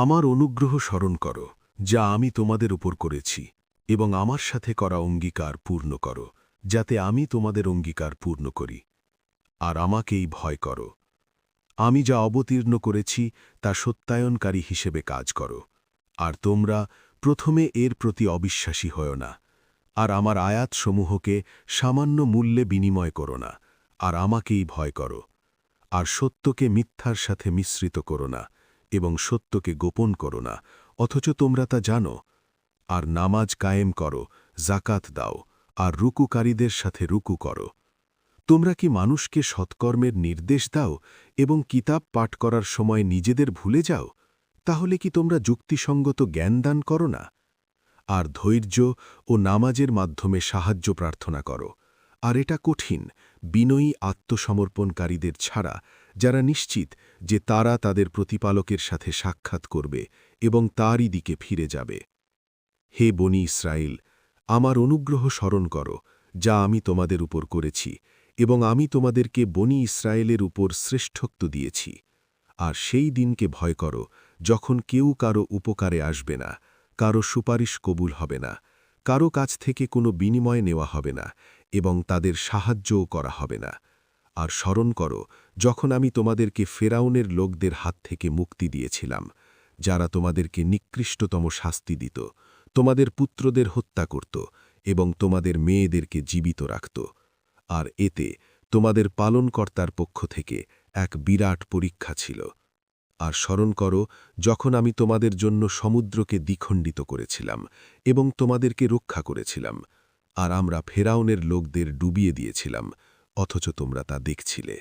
আমার অনুগ্রহ স্মরণ করো, যা আমি তোমাদের উপর করেছি, এবং আমার সাথে করা অঙ্গীকার পূর্ণ করো, যাতে আমি তোমাদের অঙ্গীকার পূর্ণ করি। আর আমাকেই ভয় করো। আমি যা অবতীর্ণ করেছি তা সত্যায়নকারী হিসেবে কাজ করো। আর তোমরা প্রথমে এর প্রতি অবিশ্বাসী হও না। আর আমার আয়াতসমূহকে সামান্য মূল্যে বিনিময় করো না। আর আমাকেই ভয় করো। আর সত্যকে মিথ্যার সাথে মিশ্রিত করো না, এবং সত্যকে গোপন করো না, অথচ তোমরা তা জানো। আর নামাজ কায়েম করো, জাকাত দাও, আর রুকুকারীদের সাথে রুকু করো। তোমরা কি মানুষকে সৎকর্মের নির্দেশ দাও এবং কিতাব পাঠ করার সময় নিজেদের ভুলে যাও? তাহলে কি তোমরা যুক্তিসঙ্গত জ্ঞান দান করো না? আর ধৈর্য ও নামাজের মাধ্যমে সাহায্য প্রার্থনা করো। আর এটা কঠিন, বিনয়ী আত্মসমর্পণকারীদের ছাড়া, যারা নিশ্চিত যে তারা তাদের প্রতিপালকের সাথে সাক্ষাৎ করবে এবং তারই দিকে ফিরে যাবে। হে বনি ইসরায়েল, আমার অনুগ্রহ স্মরণ করো, যা আমি তোমাদের উপর করেছি, এবং আমি তোমাদেরকে বনি ইসরায়েলের উপর শ্রেষ্ঠত্ব দিয়েছি। আর সেই দিনকে ভয় করো, যখন কেউ কারো উপকারে আসবে না, কারো সুপারিশ কবুল হবে না, কারো কাছ থেকে কোনো বিনিময় নেওয়া হবে না, এবং তাদের সাহায্যও করা হবে না। আর স্মরণ করো, যখন আমি তোমাদেরকে ফেরাউনের লোকদের হাত থেকে মুক্তি দিয়েছিলাম, যারা তোমাদেরকে নিকৃষ্টতম শাস্তি দিত, তোমাদের পুত্রদের হত্যা করত এবং তোমাদের মেয়েদেরকে জীবিত রাখত। আর এতে তোমাদের পালনকর্তার পক্ষ থেকে এক বিরাট পরীক্ষা ছিল। আর স্মরণ করো, যখন আমি তোমাদের জন্য সমুদ্রকে দ্বিখণ্ডিত করেছিলাম এবং তোমাদেরকে রক্ষা করেছিলাম, আর আমরা ফেরাউনের লোকদের ডুবিয়ে দিয়েছিলাম, অথচ তোমরা তা দেখছিলে।